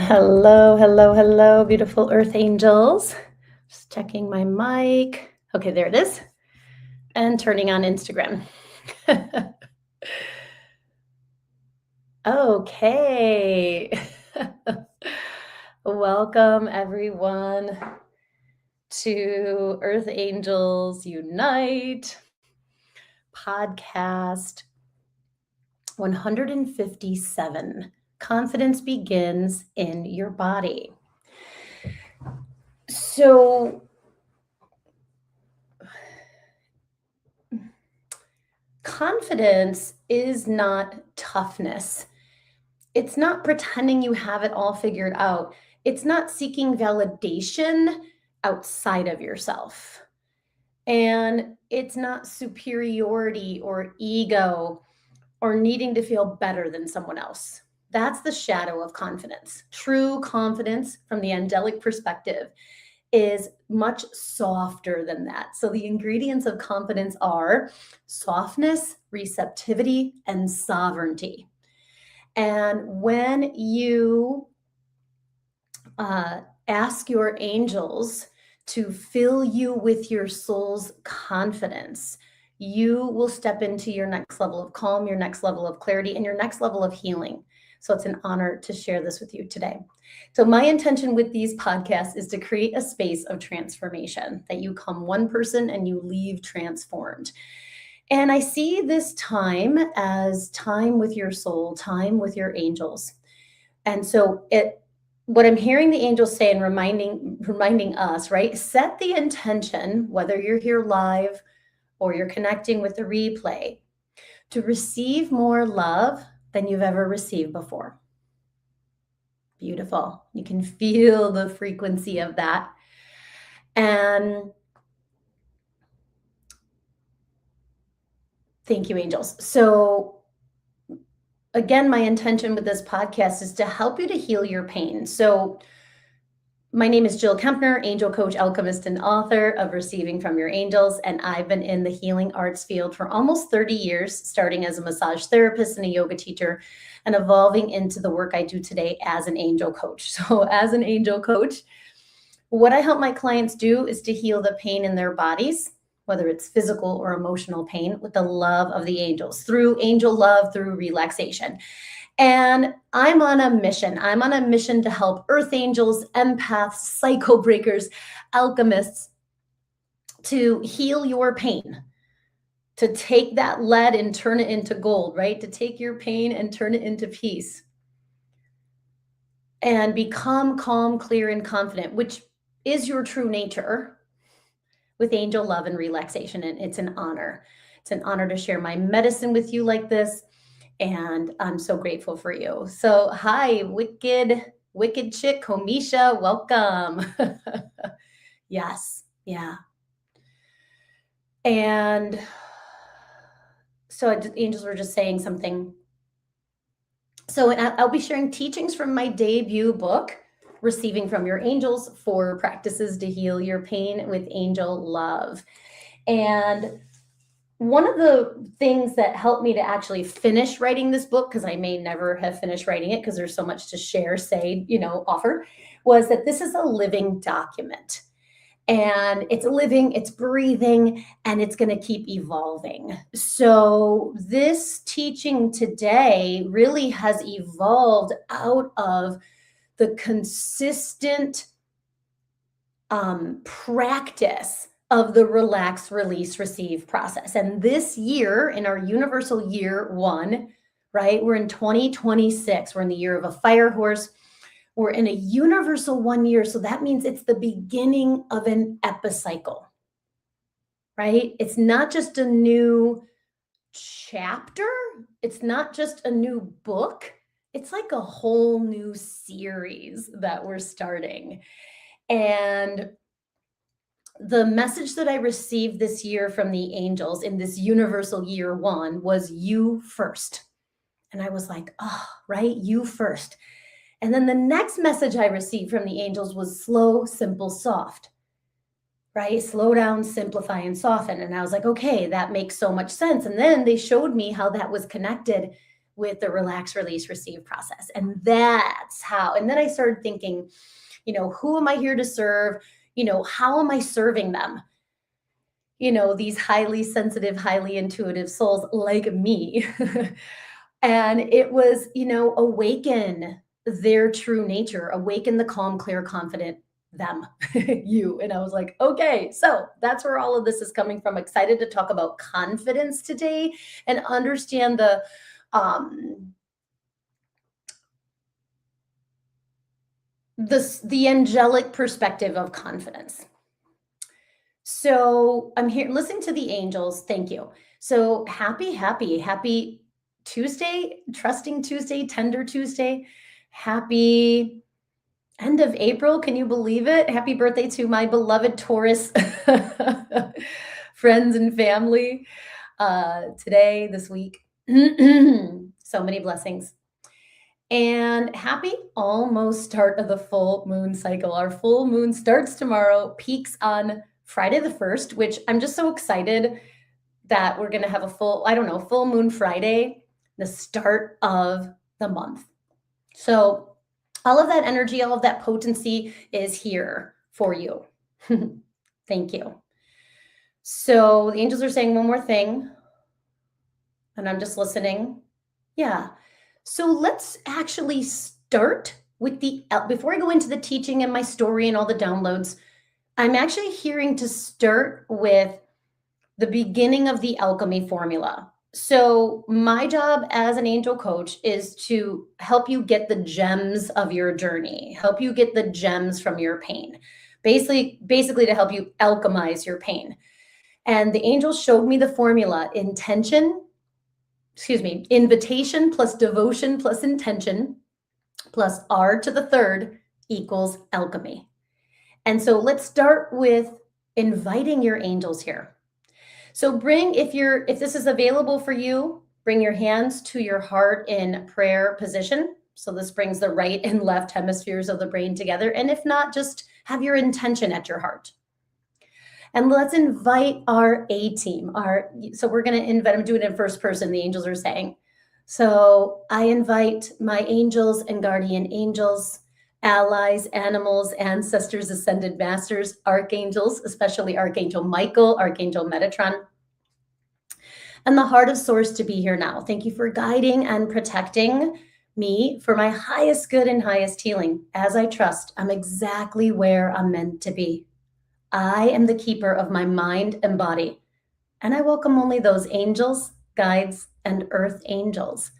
Hello, hello, hello, beautiful earth angels. Just checking my mic. Okay, there it is. And turning on Instagram. Okay. Welcome, everyone, to Earth Angels Unite podcast 157. Confidence begins in your body. So, confidence is not toughness. It's not pretending you have it all figured out. It's not seeking validation outside of yourself. And it's not superiority or ego or needing to feel better than someone else. That's the shadow of confidence. True confidence from the angelic perspective is much softer than that. So the ingredients of confidence are softness, receptivity, and sovereignty. And when you ask your angels to fill you with your soul's confidence, you will step into your next level of calm, your next level of clarity, and your next level of healing. So it's an honor to share this with you today. So my intention with these podcasts is to create a space of transformation, that you come one person and you leave transformed. And I see this time as time with your soul, time with your angels. And so what I'm hearing the angels say and reminding us, right? Set the intention, whether you're here live or you're connecting with the replay, to receive more love than you've ever received before. Beautiful. You can feel the frequency of that. And thank you, angels. So again, my intention with this podcast is to help you to heal your pain. So my name is Jill Kempner, angel coach, alchemist, and author of Receiving from Your Angels. And I've been in the healing arts field for almost 30 years, starting as a massage therapist and a yoga teacher, and evolving into the work I do today as an angel coach. So as an angel coach, what I help my clients do is to heal the pain in their bodies, whether it's physical or emotional pain, with the love of the angels, through angel love, through relaxation. And I'm on a mission. I'm on a mission to help earth angels, empaths, cycle breakers, alchemists to heal your pain, to take that lead and turn it into gold, right? To take your pain and turn it into peace and become calm, clear, and confident, which is your true nature, with angel love and relaxation. And it's an honor. It's an honor to share my medicine with you like this. And I'm so grateful for you. So hi, wicked chick, Komisha, welcome. Yes, yeah. And so angels were just saying something. So I'll be sharing teachings from my debut book, Receiving from Your Angels, 4 Practices to Heal Your Pain with Angel Love. And one of the things that helped me to actually finish writing this book, because I may never have finished writing it because there's so much to share, say, offer, was that this is a living document. And it's living, it's breathing, and it's going to keep evolving. So this teaching today really has evolved out of the consistent practice of the relax, release, receive process. And this year, in our universal year 1, right, we're in 2026. We're in the year of a fire horse. We're in a universal 1 year. So that means it's the beginning of an epicycle, right? It's not just a new chapter. It's not just a new book. It's like a whole new series that we're starting. And the message that I received this year from the angels in this universal year 1 was you first. And I was like, oh, right, you first. And then the next message I received from the angels was slow, simple, soft, right? Slow down, simplify, and soften. And I was like, okay, that makes so much sense. And then they showed me how that was connected with the relax, release, receive process. And that's how, and then I started thinking, who am I here to serve? How am I serving them? These highly sensitive, highly intuitive souls like me. And it was, awaken their true nature, awaken the calm, clear, confident them, you. And I was like, okay, so that's where all of this is coming from. Excited to talk about confidence today and understand the angelic perspective of confidence. So I'm here listening to the angels. Thank you. So happy Tuesday, trusting Tuesday, tender Tuesday. Happy end of April. Can you believe it? Happy birthday to my beloved Taurus friends and family today, this week. So many blessings. And happy almost start of the full moon cycle. Our full moon starts tomorrow, peaks on Friday the 1st, which I'm just so excited that we're going to have a full moon Friday, the start of the month. So all of that energy, all of that potency is here for you. Thank you. So the angels are saying one more thing, and I'm just listening. Yeah. So let's actually start with before I go into the teaching and my story and all the downloads, I'm actually hearing to start with the beginning of the alchemy formula. So my job as an angel coach is to help you get the gems of your journey, help you get the gems from your pain, basically to help you alchemize your pain. And the angels showed me the formula: invitation plus devotion plus intention plus R to the third equals alchemy. And so let's start with inviting your angels here. So if this is available for you, bring your hands to your heart in prayer position. So this brings the right and left hemispheres of the brain together. And if not, just have your intention at your heart. And let's invite our A team. So we're going to invite, I'm doing it in first person, the angels are saying. So I invite my angels and guardian angels, allies, animals, ancestors, ascended masters, archangels, especially Archangel Michael, Archangel Metatron, and the heart of source to be here now. Thank you for guiding and protecting me for my highest good and highest healing. As I trust, I'm exactly where I'm meant to be. I am the keeper of my mind and body, and I welcome only those angels, guides, and earth angels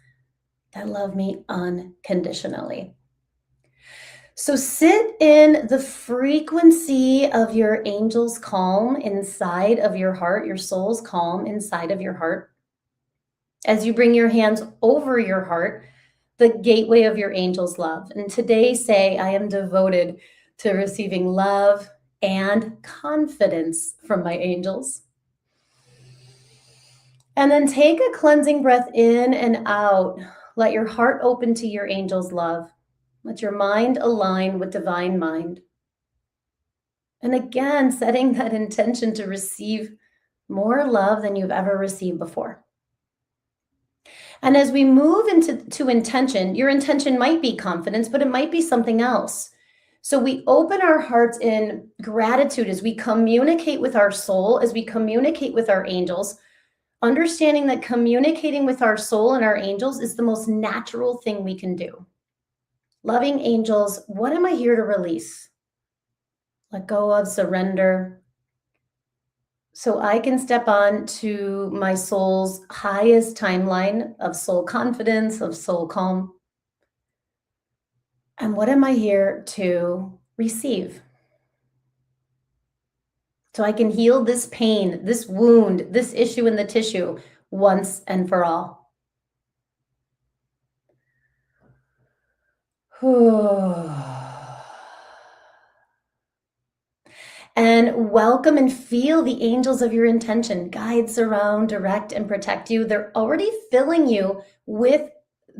that love me unconditionally. So sit in the frequency of your angel's calm inside of your heart, your soul's calm inside of your heart. As you bring your hands over your heart, the gateway of your angel's love. And today say, I am devoted to receiving love and confidence from my angels. And then take a cleansing breath in and out. Let your heart open to your angel's love. Let your mind align with divine mind. And again, setting that intention to receive more love than you've ever received before. And as we move into intention, your intention might be confidence, but it might be something else. So we open our hearts in gratitude as we communicate with our soul, as we communicate with our angels, understanding that communicating with our soul and our angels is the most natural thing we can do. Loving angels, what am I here to release? Let go of, surrender, so I can step on to my soul's highest timeline of soul confidence, of soul calm. And what am I here to receive? So I can heal this pain, this wound, this issue in the tissue once and for all. And welcome and feel the angels of your intention. Guide, surround, direct, and protect you. They're already filling you with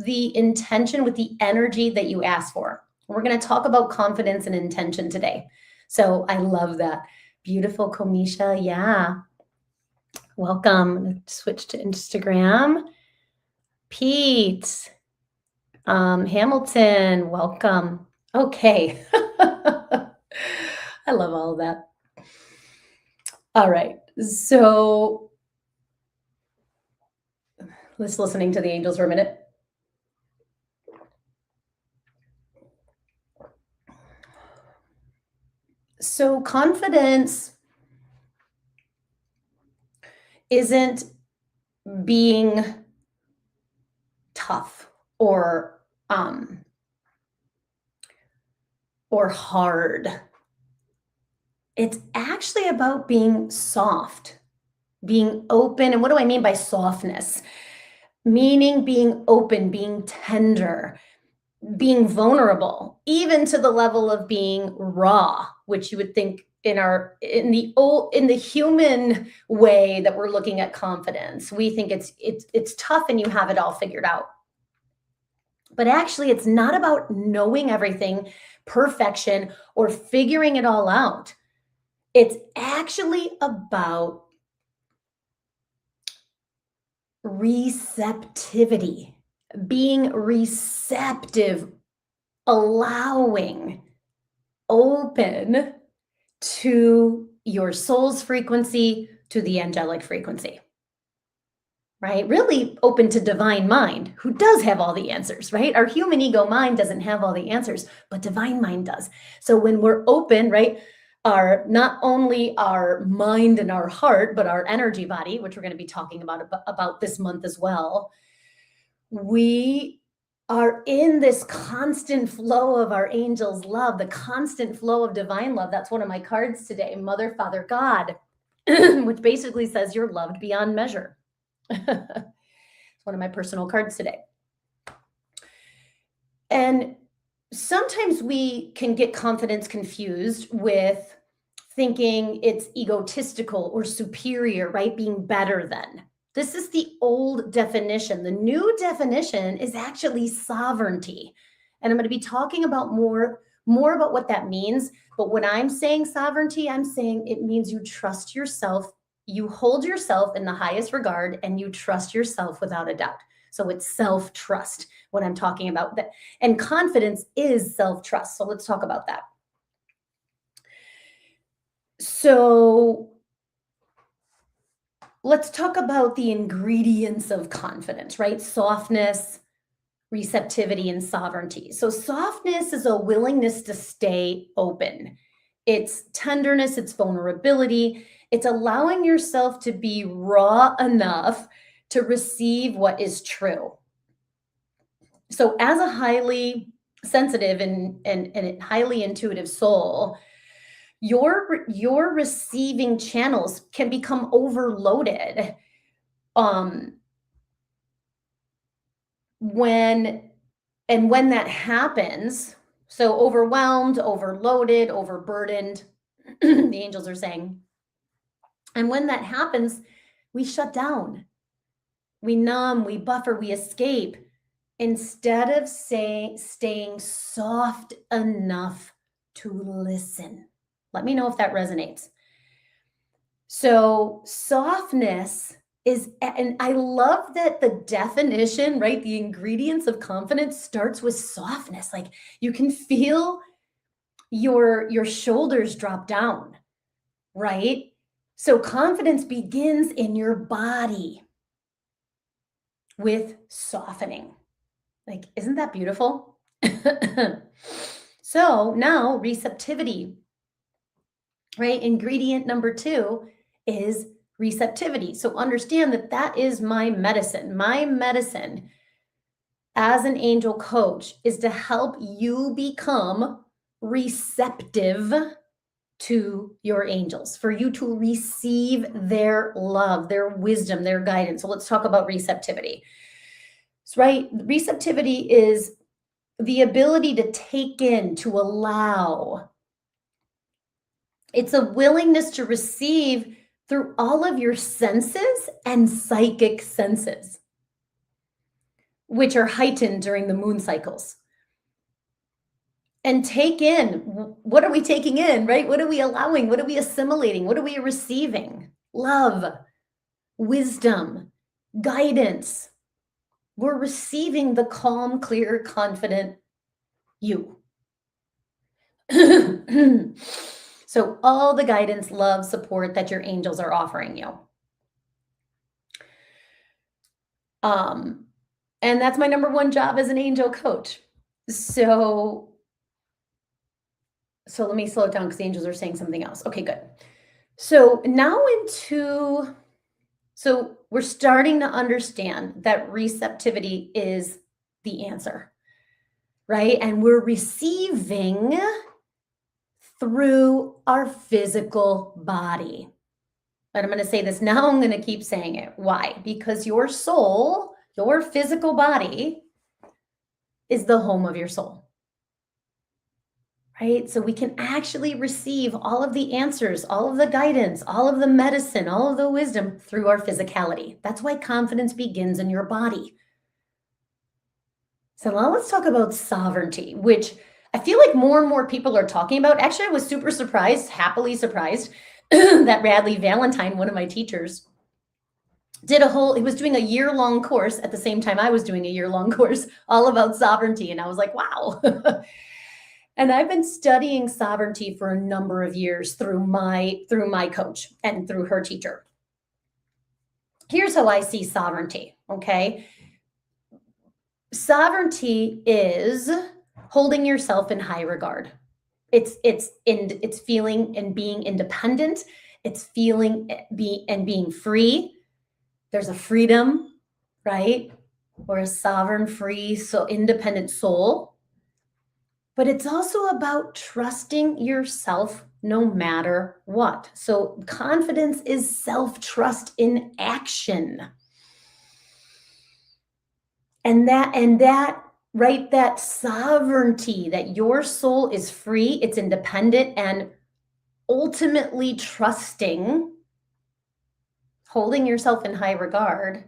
the intention, with the energy that you asked for. We're going to talk about confidence and intention today. So I love that. Beautiful, Komisha. Yeah. Welcome. Let's switch to Instagram. Pete, Hamilton, welcome. Okay. I love all of that. All right. So let's listening to the angels for a minute. So confidence isn't being tough um or hard. It's actually about being soft, being open. And what do I mean by softness? Meaning being open, being tender, being vulnerable, even to the level of being raw, which you would think in the human way that we're looking at confidence, we think it's tough and you have it all figured out. But actually, it's not about knowing everything, perfection, or figuring it all out. It's actually about receptivity, being receptive, allowing, open to your soul's frequency, to the angelic frequency, right? Really open to divine mind, who does have all the answers, right? Our human ego mind doesn't have all the answers, but divine mind does. So when we're open, right, not only our mind and our heart, but our energy body, which we're going to be talking about this month as well, we are in this constant flow of our angels' love, the constant flow of divine love. That's one of my cards today, Mother, Father, God, which basically says you're loved beyond measure. It's one of my personal cards today. And sometimes we can get confidence confused with thinking it's egotistical or superior, right? Being better than. This is the old definition. The new definition is actually sovereignty. And I'm going to be talking about more about what that means. But when I'm saying sovereignty, I'm saying it means you trust yourself, you hold yourself in the highest regard, and you trust yourself without a doubt. So it's self-trust when I'm talking about that. And confidence is self-trust. So let's talk about that. So let's talk about the ingredients of confidence, right? Softness, receptivity, and sovereignty. So softness is a willingness to stay open. It's tenderness, it's vulnerability. It's allowing yourself to be raw enough to receive what is true. So as a highly sensitive and highly intuitive soul, your receiving channels can become overloaded when that happens. So overwhelmed, overloaded, overburdened, the angels are saying. And when that happens, we shut down, we numb, we buffer, we escape, instead of staying soft enough to listen. Let me know if that resonates. So softness is, and I love that the definition, right? The ingredients of confidence starts with softness. Like you can feel your shoulders drop down, right? So confidence begins in your body with softening. Like, isn't that beautiful? So now receptivity, right? Ingredient number 2 is receptivity. So understand that is my medicine. My medicine as an angel coach is to help you become receptive to your angels, for you to receive their love, their wisdom, their guidance. So let's talk about receptivity. So, right, receptivity is the ability to take in, to allow. It's a willingness to receive through all of your senses and psychic senses, which are heightened during the moon cycles. And take in, what are we taking in, right? What are we allowing? What are we assimilating? What are we receiving? Love, wisdom, guidance. we're receiving the calm, clear, confident you. So all the guidance, love, support that your angels are offering you. And that's my number one job as an angel coach. So let me slow it down because the angels are saying something else. Okay, good. So now so we're starting to understand that receptivity is the answer, right? And we're receiving through our physical body. But I'm going to say this now, I'm going to keep saying it. Why? Because your soul, your physical body, is the home of your soul. Right? So we can actually receive all of the answers, all of the guidance, all of the medicine, all of the wisdom through our physicality. That's why confidence begins in your body. So now let's talk about sovereignty, which I feel like more and more people are talking about. Actually, I was super surprised, happily surprised, that Radley Valentine, one of my teachers, he was doing a year-long course at the same time I was doing a year-long course all about sovereignty. And I was like, wow. And I've been studying sovereignty for a number of years through my coach and through her teacher. Here's how I see sovereignty, okay? Sovereignty is holding yourself in high regard. It's feeling and being independent. It's feeling being free. There's a freedom, right? Or a sovereign, free, so independent soul. But it's also about trusting yourself no matter what. So confidence is self-trust in action. And that, right, that sovereignty, that your soul is free, it's independent, and ultimately trusting, holding yourself in high regard,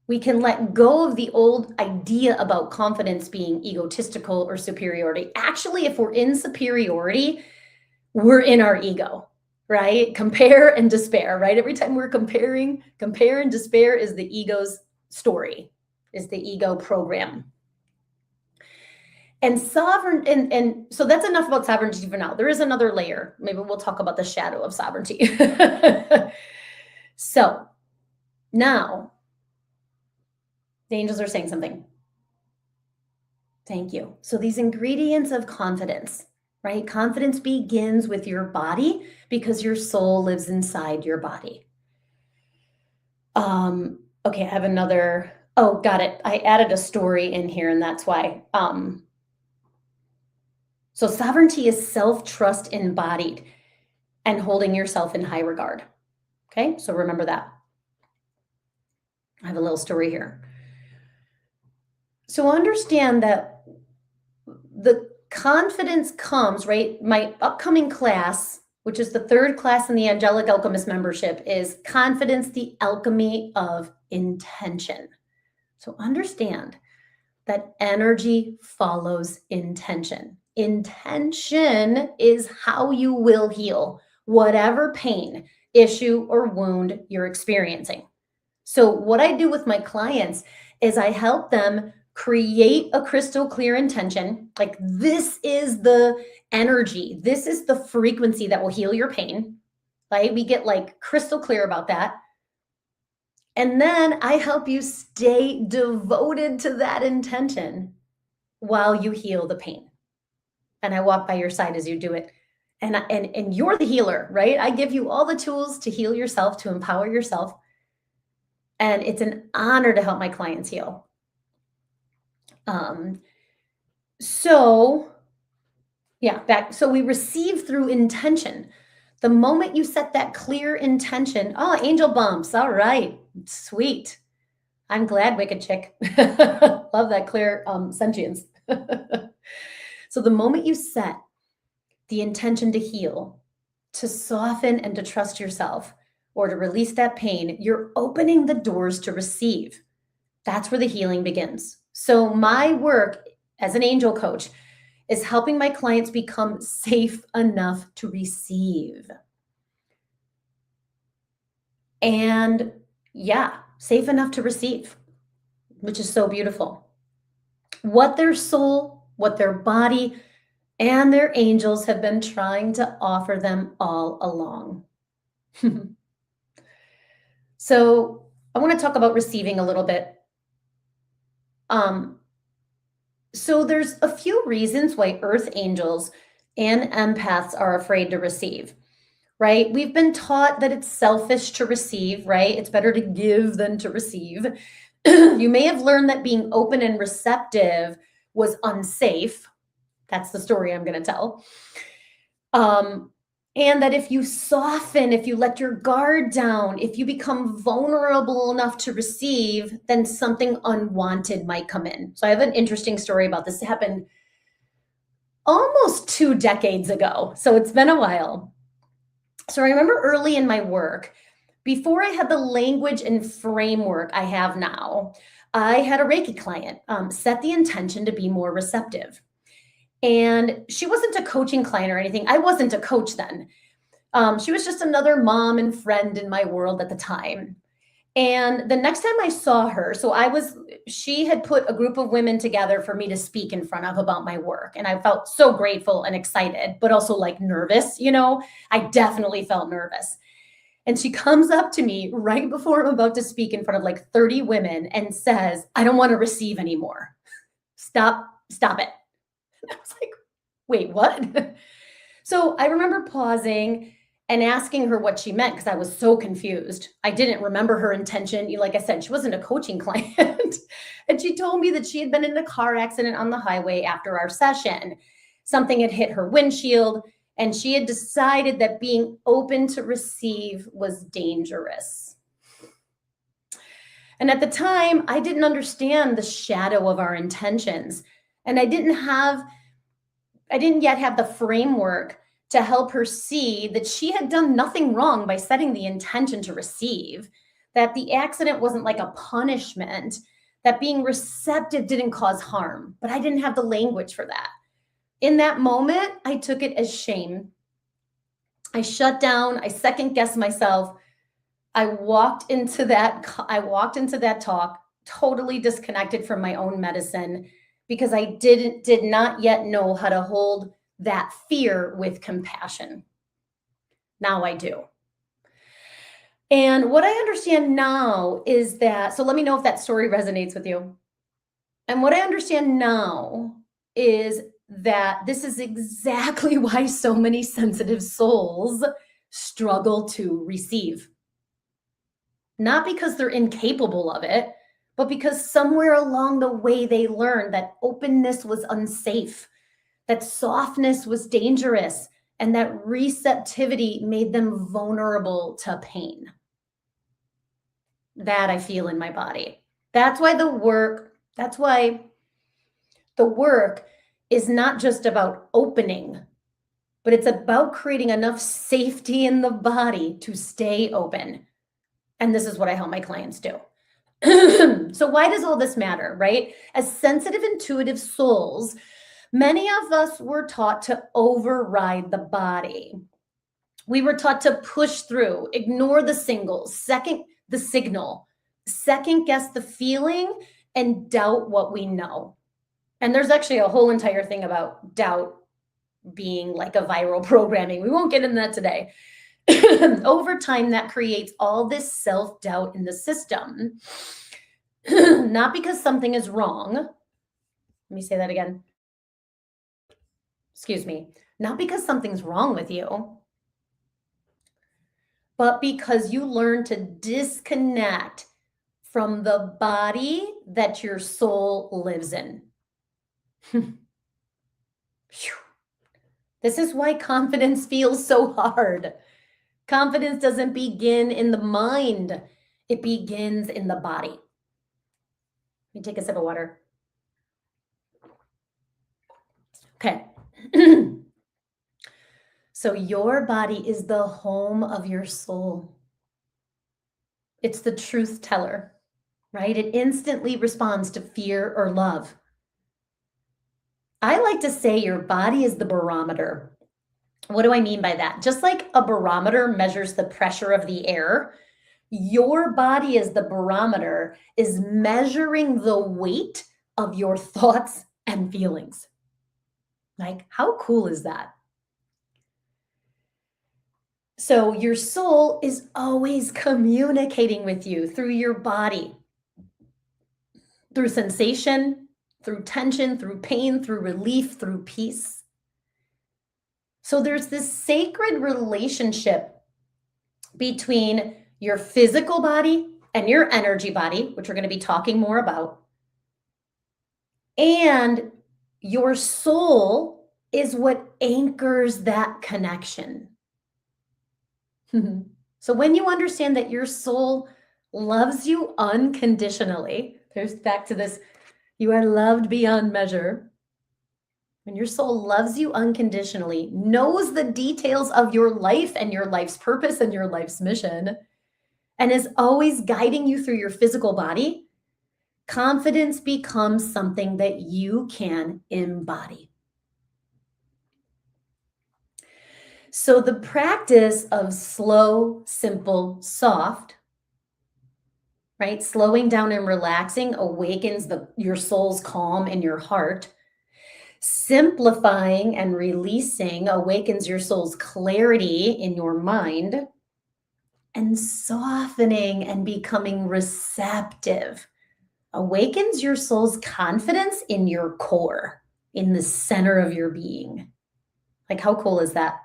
we can let go of the old idea about confidence being egotistical or superiority. Actually, if we're in superiority, we're in our ego, right? Compare and despair, right? Every time we're compare and despair is the ego's story, is the ego program. And so that's enough about sovereignty for now. There is another layer. Maybe we'll talk about the shadow of sovereignty. So now, the angels are saying something. Thank you. So these ingredients of confidence, right? Confidence begins with your body because your soul lives inside your body. Okay, I have another. Oh, got it. I added a story in here, and that's why. So sovereignty is self-trust embodied and holding yourself in high regard. Okay, so remember that. I have a little story here. So understand that the confidence comes, right? My upcoming class, which is the third class in the Angelic Alchemist membership, is Confidence, the Alchemy of Intention. So understand that energy follows intention. Intention is how you will heal whatever pain, issue, or wound you're experiencing. So what I do with my clients is I help them create a crystal clear intention. Like, this is the energy, this is the frequency that will heal your pain, right? We get like crystal clear about that. And then I help you stay devoted to that intention while you heal the pain. And I walk by your side as you do it. And you're the healer, right? I give you all the tools to heal yourself, to empower yourself. And it's an honor to help my clients heal. So we receive through intention. The moment you set that clear intention, oh, angel bumps. All right, sweet. I'm glad, Wicked Chick. Love that clear sentience. So the moment you set the intention to heal, to soften and to trust yourself, or to release that pain, you're opening the doors to receive. That's where the healing begins. So my work as an angel coach is helping my clients become safe enough to receive. And safe enough to receive. which is so beautiful. What their soul, what their body, and their angels have been trying to offer them all along. So I want to talk about receiving a little bit. So there's a few reasons why earth angels and empaths are afraid to receive, right? We've been taught that it's selfish to receive, right? It's better to give than to receive. You may have learned that being open and receptive was unsafe. That's the story I'm going to tell. And that if you soften, if you let your guard down, if you become vulnerable enough to receive, then something unwanted might come in. So I have an interesting story about this. It happened almost 2 decades ago. So it's been a while. So I remember early in my work, before I had the language and framework I have now, I had a Reiki client set the intention to be more receptive. And she wasn't a coaching client or anything. I wasn't a coach then. She was just another mom and friend in my world at the time. And the next time I saw her, she had put a group of women together for me to speak in front of about my work. And I felt so grateful and excited, but also like nervous, I definitely felt nervous. And she comes up to me right before I'm about to speak in front of like 30 women and says, "I don't want to receive anymore. Stop it." I was like, "Wait, what?" So I remember pausing and asking her what she meant because I was so confused. I didn't remember her intention. Like I said, she wasn't a coaching client. And she told me that she had been in a car accident on the highway after our session. Something had hit her windshield, and she had decided that being open to receive was dangerous. And at the time, I didn't understand the shadow of our intentions. And I didn't yet have the framework to help her see that she had done nothing wrong by setting the intention to receive, that the accident wasn't like a punishment, that being receptive didn't cause harm, but I didn't have the language for that. In that moment, I took it as shame. I shut down, I second-guessed myself. I walked into that talk totally disconnected from my own medicine because I did not yet know how to hold that fear with compassion. Now I do. And what I understand now is that, so let me know if that story resonates with you. And what I understand now is that this is exactly why so many sensitive souls struggle to receive. Not because they're incapable of it, but because somewhere along the way they learned that openness was unsafe, that softness was dangerous, and that receptivity made them vulnerable to pain. That I feel in my body. That's why the work is not just about opening, but it's about creating enough safety in the body to stay open. And this is what I help my clients do. So why does all this matter, right? As sensitive, intuitive souls, many of us were taught to override the body. We were taught to push through, ignore the signal, second guess the feeling, and doubt what we know. And there's actually a whole entire thing about doubt being like a viral programming. We won't get into that today. Over time, that creates all this self-doubt in the system. Not because something is wrong. Let me say that again. Excuse me. Not because something's wrong with you, but because you learn to disconnect from the body that your soul lives in. This is why confidence feels so hard. Confidence doesn't begin in the mind. It begins in the body. Let me take a sip of water. Okay. So your body is the home of your soul. It's the truth teller, right? It instantly responds to fear or love. I like to say your body is the barometer. What do I mean by that? Just like a barometer measures the pressure of the air, Your body as the barometer is measuring the weight of your thoughts and feelings. Like, how cool is that? So your soul is always communicating with you through your body, through sensation, through tension, through pain, through relief, through peace. So there's this sacred relationship between your physical body and your energy body, which we're going to be talking more about. And your soul is what anchors that connection. So when you understand that your soul loves you unconditionally, there's back to this, you are loved beyond measure. When your soul loves you unconditionally, knows the details of your life and your life's purpose and your life's mission, and is always guiding you through your physical body, confidence becomes something that you can embody. So the practice of slow, simple, soft, right? Slowing down and relaxing awakens your soul's calm in your heart. Simplifying and releasing awakens your soul's clarity in your mind. And softening and becoming receptive awakens your soul's confidence in your core, in the center of your being. Like, how cool is that?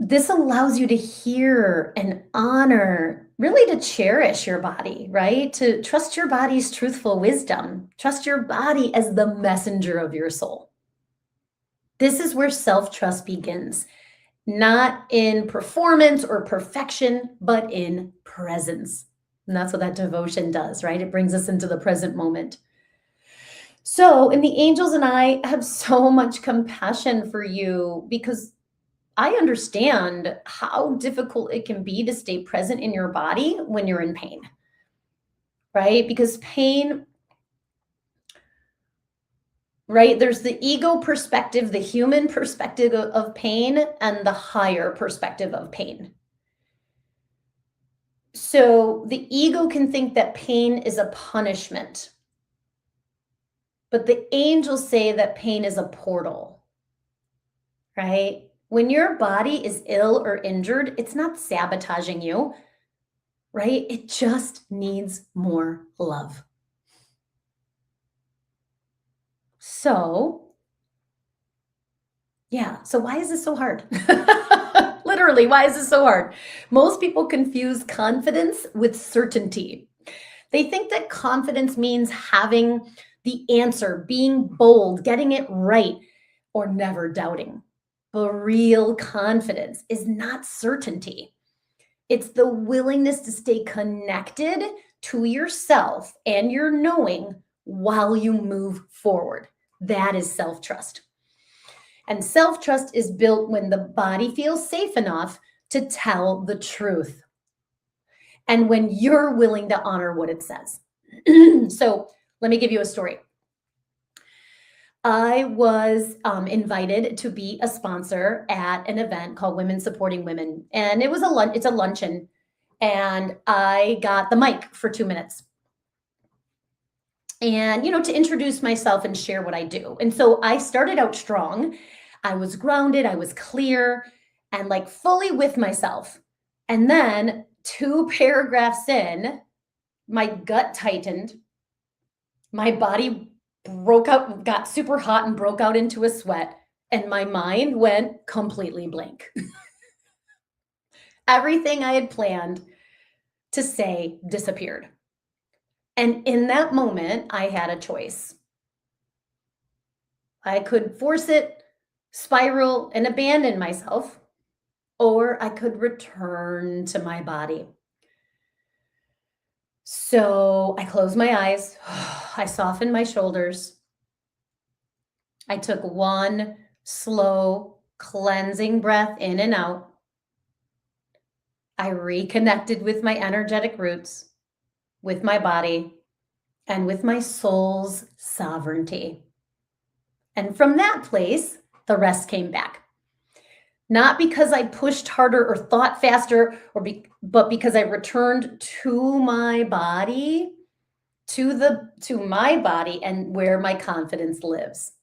This allows you to hear and honor, really to cherish your body, right? To trust your body's truthful wisdom. Trust your body as the messenger of your soul. This is where self-trust begins, not in performance or perfection, but in presence. And that's what that devotion does, right? It brings us into the present moment. So, and the angels and I have so much compassion for you because I understand how difficult it can be to stay present in your body when you're in pain, right? Because pain, right? There's the ego perspective, the human perspective of pain, and the higher perspective of pain. So the ego can think that pain is a punishment, but the angels say that pain is a portal, right? When your body is ill or injured, it's not sabotaging you, right? It just needs more love. So, yeah, so why is this so hard? Literally, why is this so hard? Most people confuse confidence with certainty. They think that confidence means having the answer, being bold, getting it right, or never doubting. But real confidence is not certainty. It's the willingness to stay connected to yourself and your knowing while you move forward. That is self-trust. And self-trust is built when the body feels safe enough to tell the truth. And when you're willing to honor what it says. So let me give you a story. I was invited to be a sponsor at an event called Women Supporting Women. And it's a luncheon. And I got the mic for 2 minutes. And, to introduce myself and share what I do. And so I started out strong. I was grounded, I was clear, and like fully with myself. And then 2 paragraphs in, my gut tightened. My body broke out, got super hot and broke out into a sweat. And my mind went completely blank. Everything I had planned to say disappeared. And in that moment, I had a choice. I could force it, spiral, and abandon myself, or I could return to my body. So I closed my eyes. I softened my shoulders. I took 1 slow, cleansing breath in and out. I reconnected with my energetic roots, with my body, and with my soul's sovereignty. And from that place, the rest came back. not because I pushed harder or thought faster, but because I returned to my body, to my body and where my confidence lives.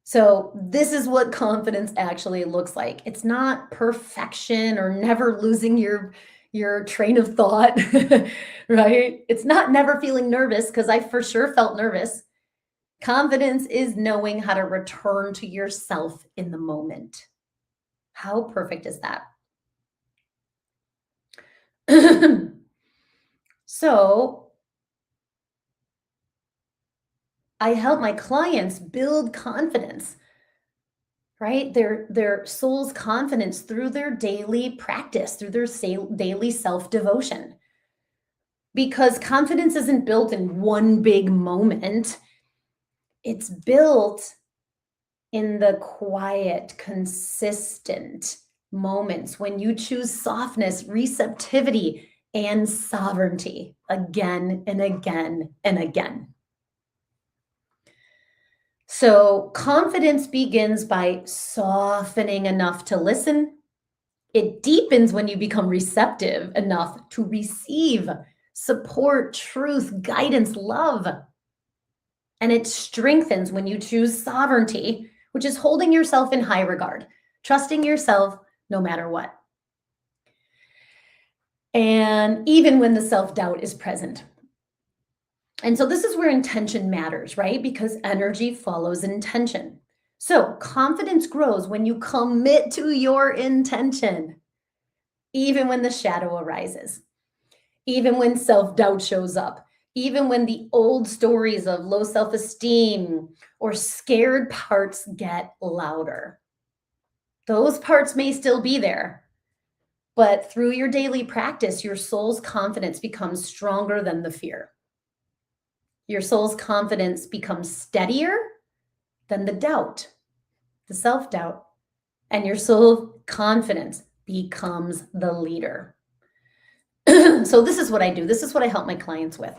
So this is what confidence actually looks like. It's not perfection or never losing your train of thought, right? It's not never feeling nervous, because I for sure felt nervous. Confidence is knowing how to return to yourself in the moment. How perfect is that? So I help my clients build confidence, right? Their soul's confidence through their daily practice, through their daily self-devotion. Because confidence isn't built in one big moment. It's built in the quiet, consistent moments when you choose softness, receptivity, and sovereignty again and again and again. So confidence begins by softening enough to listen. It deepens when you become receptive enough to receive support, truth, guidance, love. And it strengthens when you choose sovereignty, which is holding yourself in high regard, trusting yourself no matter what. And even when the self-doubt is present. And so this is where intention matters, right? Because energy follows intention. So confidence grows when you commit to your intention, even when the shadow arises, even when self-doubt shows up, even when the old stories of low self-esteem or scared parts get louder. Those parts may still be there, but through your daily practice, your soul's confidence becomes stronger than the fear. Your soul's confidence becomes steadier than the doubt, the self-doubt, and your soul confidence becomes the leader. So this is what I do. This is what I help my clients with.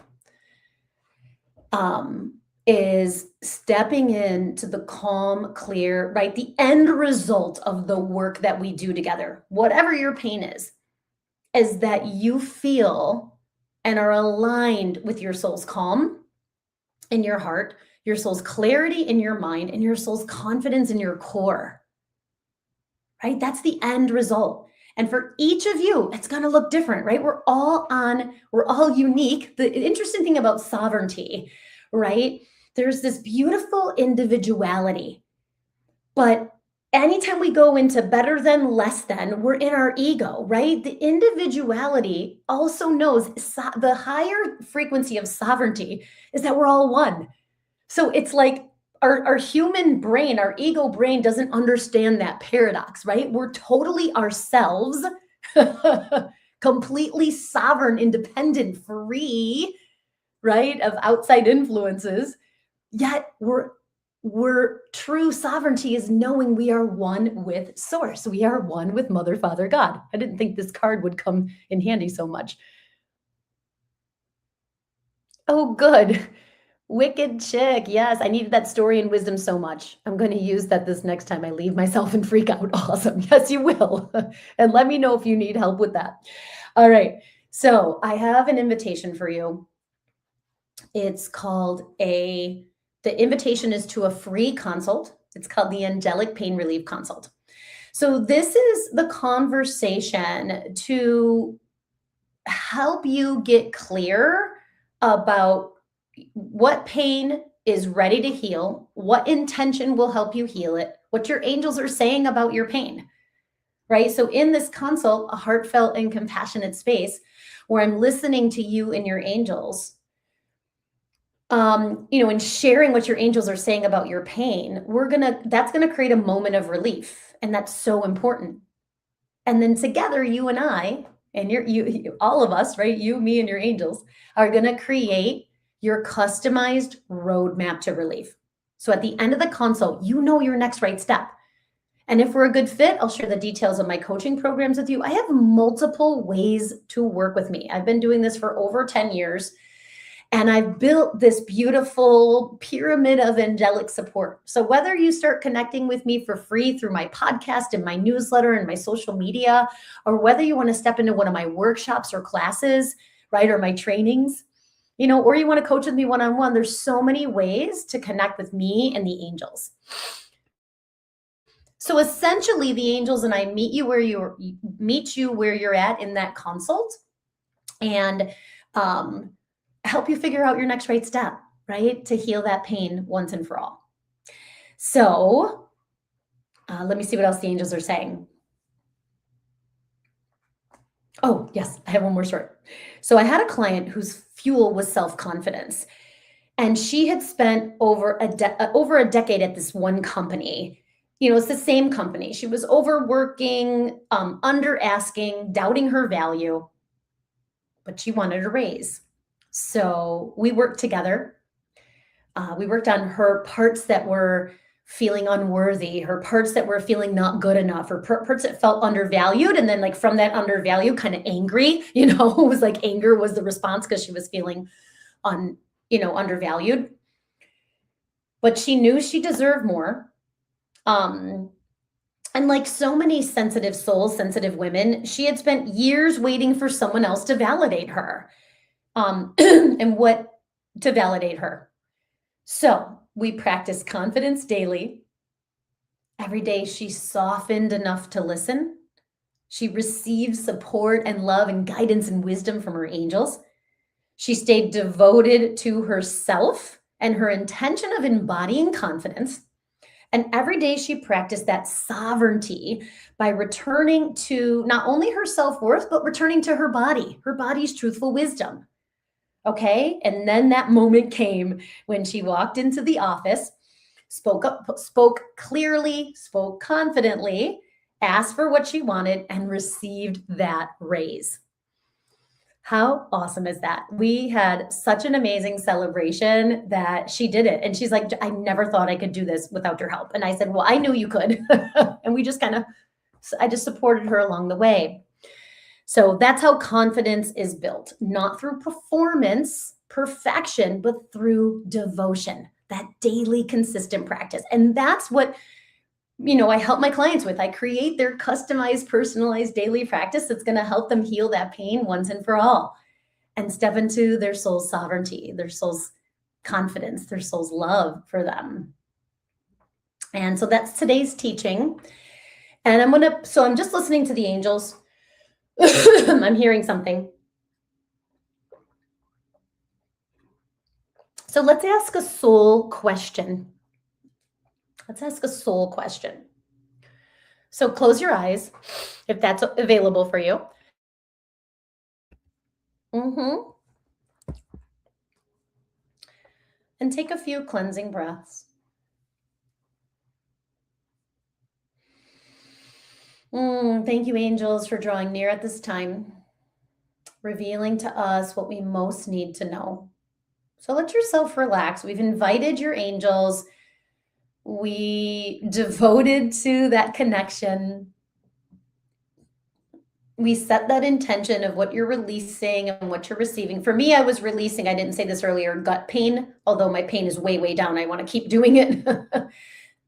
Is stepping into the calm, clear, right? The end result of the work that we do together, whatever your pain is that you feel and are aligned with your soul's calm in your heart, your soul's clarity in your mind, and your soul's confidence in your core, right? That's the end result. And for each of you, it's going to look different, right? We're all unique. The interesting thing about sovereignty, right? There's this beautiful individuality, but anytime we go into better than, less than, we're in our ego, right? The individuality also knows the higher frequency of sovereignty is that we're all one. So it's like our human brain, our ego brain doesn't understand that paradox, right? We're totally ourselves, completely sovereign, independent, free, right, of outside influences. Yet we're true sovereignty is knowing we are one with Source. We are one with Mother, Father, God. I didn't think this card would come in handy so much. Oh, good. Wicked chick. Yes, I needed that story and wisdom so much. I'm going to use that this next time I leave myself and freak out. Awesome. Yes, you will. And let me know if you need help with that. All right. So I have an invitation for you. It's called the invitation is to a free consult. It's called the Angelic Pain Relief Consult. So this is the conversation to help you get clear about what pain is ready to heal, what intention will help you heal it, what your angels are saying about your pain, right? So in this consult, a heartfelt and compassionate space where I'm listening to you and your angels, and sharing what your angels are saying about your pain, that's gonna create a moment of relief, and that's so important. And then together, you and I, and you all of us, right? You, me, and your angels are gonna create your customized roadmap to relief. So at the end of the consult, you know your next right step. And if we're a good fit, I'll share the details of my coaching programs with you. I have multiple ways to work with me. I've been doing this for over 10 years. And I've built this beautiful pyramid of angelic support. So whether you start connecting with me for free through my podcast and my newsletter and my social media, or whether you want to step into one of my workshops or classes, right, or my trainings, or you want to coach with me one-on-one, there's so many ways to connect with me and the angels. So essentially, the angels and I meet you where you're at in that consult, and help you figure out your next right step, right, to heal that pain once and for all. So let me see what else the angels are saying. Oh, yes, I have one more story. So I had a client whose fuel was self-confidence, and she had spent over a decade at this one company. It's the same company. She was overworking, under asking, doubting her value, but she wanted a raise. So we worked together. We worked on her parts that were feeling unworthy, her parts that were feeling not good enough, her parts that felt undervalued. And then, like, from that undervalue, kind of angry, it was like anger was the response because she was feeling undervalued. But she knew she deserved more. And like so many sensitive souls, sensitive women, she had spent years waiting for someone else to validate her. And what to validate her. So we practiced confidence daily. Every day she softened enough to listen. She received support and love and guidance and wisdom from her angels. She stayed devoted to herself and her intention of embodying confidence. And every day she practiced that sovereignty by returning to not only her self-worth, but returning to her body's truthful wisdom. Okay. And then that moment came when she walked into the office, spoke clearly, spoke confidently, asked for what she wanted, and received that raise. How awesome is that? We had such an amazing celebration that she did it. And she's like, I never thought I could do this without your help. And I said, well, I knew you could. And I just supported her along the way. So that's how confidence is built, not through performance, perfection, but through devotion, that daily consistent practice. And that's what, I help my clients with. I create their customized, personalized daily practice that's going to help them heal that pain once and for all and step into their soul's sovereignty, their soul's confidence, their soul's love for them. And so that's today's teaching. And I'm just listening to the angels. I'm hearing something. So let's ask a soul question. So close your eyes if that's available for you. And take a few cleansing breaths. Thank you, angels, for drawing near at this time, revealing to us what we most need to know. So let yourself relax. We've invited your angels. We devoted to that connection. We set that intention of what you're releasing and what you're receiving. For me, I was releasing, I didn't say this earlier, gut pain, although my pain is way, way down. I want to keep doing it.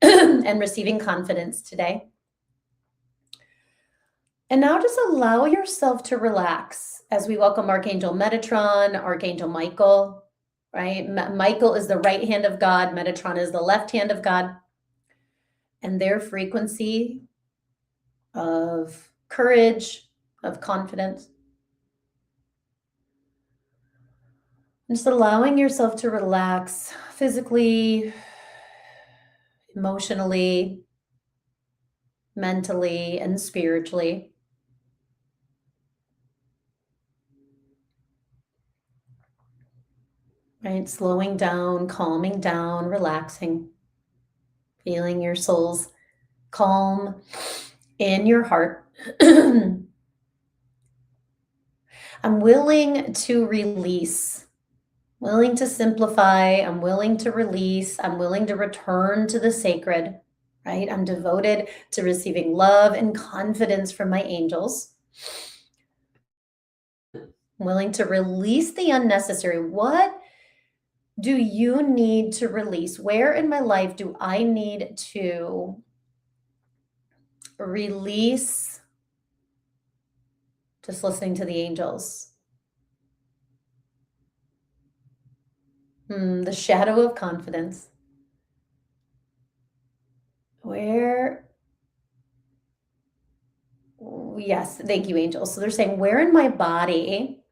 And receiving confidence today. And now just allow yourself to relax as we welcome Archangel Metatron, Archangel Michael, right? Michael is the right hand of God. Metatron is the left hand of God. And their frequency of courage, of confidence. Just allowing yourself to relax physically, emotionally, mentally, and spiritually. Right? Slowing down, calming down, relaxing, feeling your soul's calm in your heart. I'm willing to release, willing to simplify. I'm willing to release. I'm willing to return to the sacred, right? I'm devoted to receiving love and confidence from my angels. I'm willing to release the unnecessary. What do you need to release? Where in my life do I need to release? Just listening to the angels. The shadow of confidence. Where, yes, thank you, angels. So they're saying, where in my body,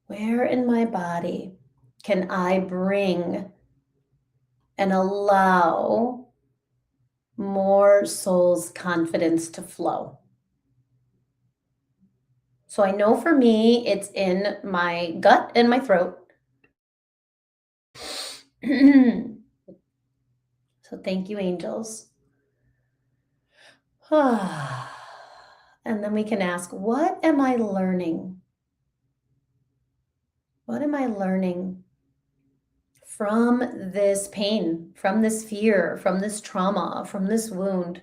where in my body can I bring and allow more soul's confidence to flow? So I know for me, it's in my gut and my throat. So thank you, angels. And then we can ask, what am I learning? What am I learning from this pain, from this fear, from this trauma, from this wound?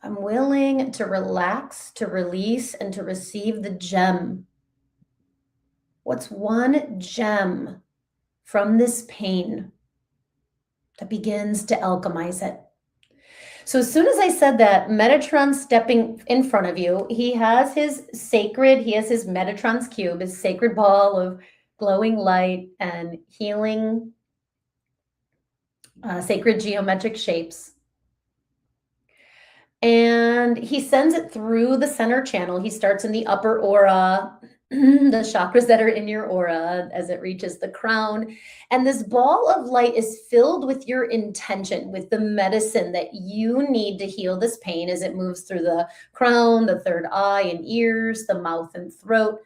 I'm willing to relax, to release, and to receive the gem. What's one gem from this pain that begins to alchemize it? So as soon as I said that, Metatron's stepping in front of you. He has his Metatron's cube, his sacred ball of glowing light and healing sacred geometric shapes. And he sends it through the center channel. He starts in the upper aura, the chakras that are in your aura as it reaches the crown. And this ball of light is filled with your intention, with the medicine that you need to heal this pain as it moves through the crown, the third eye and ears, the mouth and throat,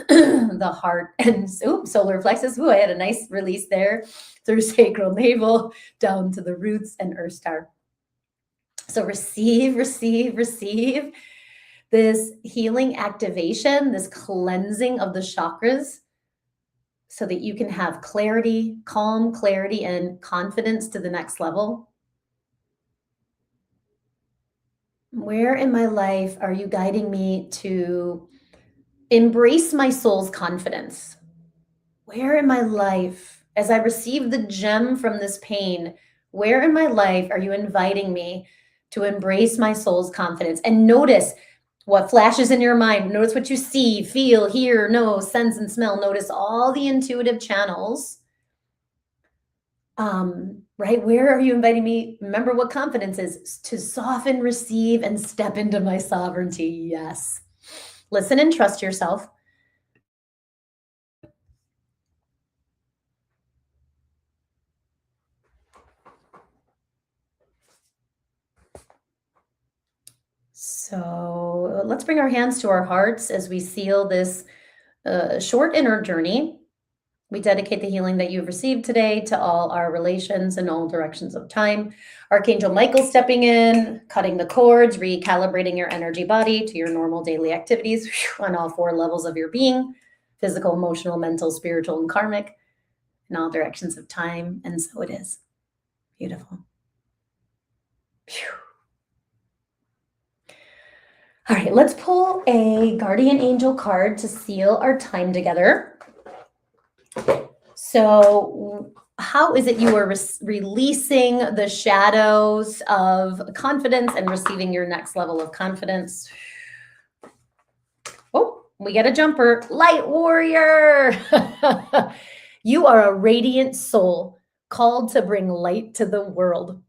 the heart and solar plexus. I had a nice release there through sacral navel down to the roots and earth star. So receive this healing activation, this cleansing of the chakras so that you can have clarity, calm, clarity, and confidence to the next level. Where in my life are you guiding me to embrace my soul's confidence? Where in my life, as I receive the gem from this pain, where in my life are you inviting me to embrace my soul's confidence? And notice what flashes in your mind. Notice what you see, feel, hear, know, sense, and smell. Notice all the intuitive channels. Right? Where are you inviting me? Remember what confidence is: to soften, receive, and step into my sovereignty. Yes. Listen and trust yourself. So let's bring our hands to our hearts as we seal this short inner journey. We dedicate the healing that you've received today to all our relations in all directions of time. Archangel Michael stepping in, cutting the cords, recalibrating your energy body to your normal daily activities on all 4 levels of your being: physical, emotional, mental, spiritual, and karmic, in all directions of time. And so it is. Beautiful. Phew. All right, let's pull a guardian angel card to seal our time together. So how is it you are releasing the shadows of confidence and receiving your next level of confidence? Oh, we get a jumper. Light warrior. You are a radiant soul called to bring light to the world.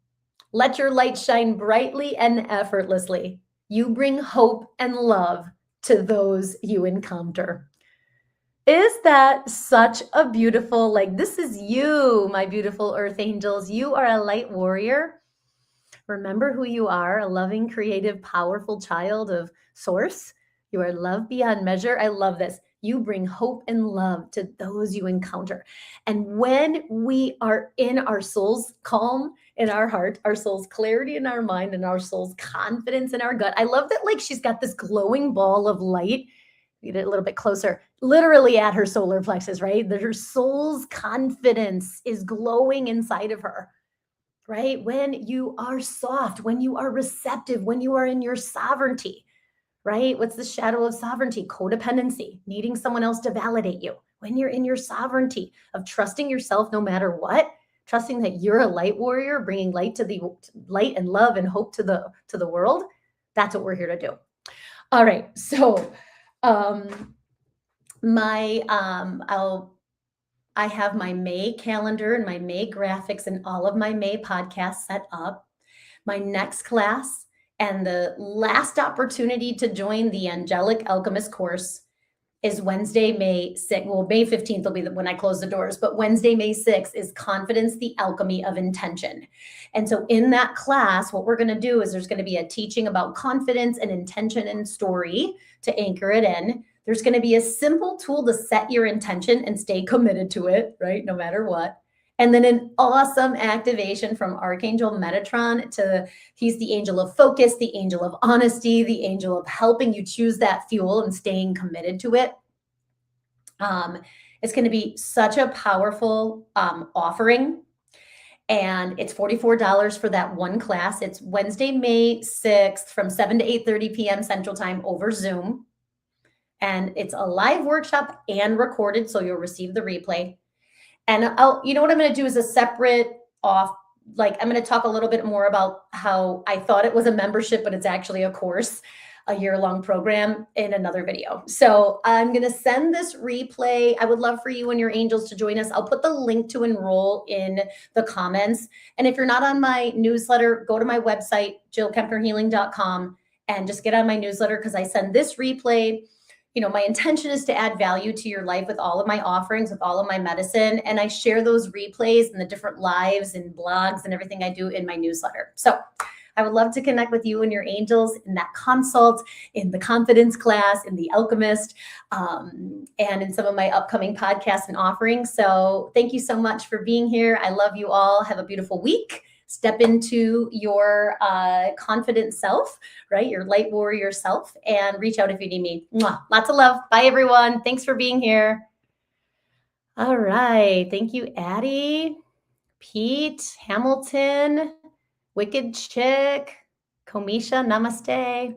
Let your light shine brightly and effortlessly. You bring hope and love to those you encounter. Is that such a beautiful, this is you, my beautiful earth angels. You are a light warrior. Remember who you are: a loving, creative, powerful child of source. You are loved beyond measure. I love this. You bring hope and love to those you encounter. And when we are in our soul's calm in our heart, our soul's clarity in our mind, and our soul's confidence in our gut, I love that she's got this glowing ball of light. Get it a little bit closer, literally at her solar plexus, right? That her soul's confidence is glowing inside of her, right? When you are soft, when you are receptive, when you are in your sovereignty, right? What's the shadow of sovereignty? Codependency, needing someone else to validate you. When you're in your sovereignty of trusting yourself no matter what, trusting that you're a light warrior, bringing light to the light and love and hope to the world, that's what we're here to do. All right. So, my I have my May calendar and my May graphics and all of my May podcasts set up. My next class and the last opportunity to join the Angelic Alchemist course is Wednesday, May 6th. Well, May 15th will be when I close the doors, but Wednesday, May 6th is Confidence, the Alchemy of Intention. And so in that class, what we're going to do is there's going to be a teaching about confidence and intention and story to anchor it in. There's going to be a simple tool to set your intention and stay committed to it, right? No matter what. And then an awesome activation from Archangel Metatron he's the angel of focus, the angel of honesty, the angel of helping you choose that fuel and staying committed to it. It's going to be such a powerful offering. And it's $44 for that one class. It's Wednesday, May 6th from 7 to 8:30 p.m. Central Time over Zoom. And it's a live workshop and recorded, so you'll receive the replay. And you know what I'm going to do is a separate I'm going to talk a little bit more about how I thought it was a membership, but it's actually a course, a year-long program in another video. So I'm going to send this replay. I would love for you and your angels to join us. I'll put the link to enroll in the comments. And if you're not on my newsletter, go to my website, jillkempnerhealing.com, and just get on my newsletter because I send this replay. You know, my intention is to add value to your life with all of my offerings, with all of my medicine. And I share those replays and the different lives and blogs and everything I do in my newsletter. So I would love to connect with you and your angels in that consult, in the confidence class, in the alchemist, and in some of my upcoming podcasts and offerings. So thank you so much for being here. I love you all. Have a beautiful week. Step into your confident self, right? Your light warrior self, and reach out if you need me. Mwah. Lots of love. Bye, everyone. Thanks for being here. All right. Thank you, Addie, Pete, Hamilton, Wicked Chick, Komisha. Namaste.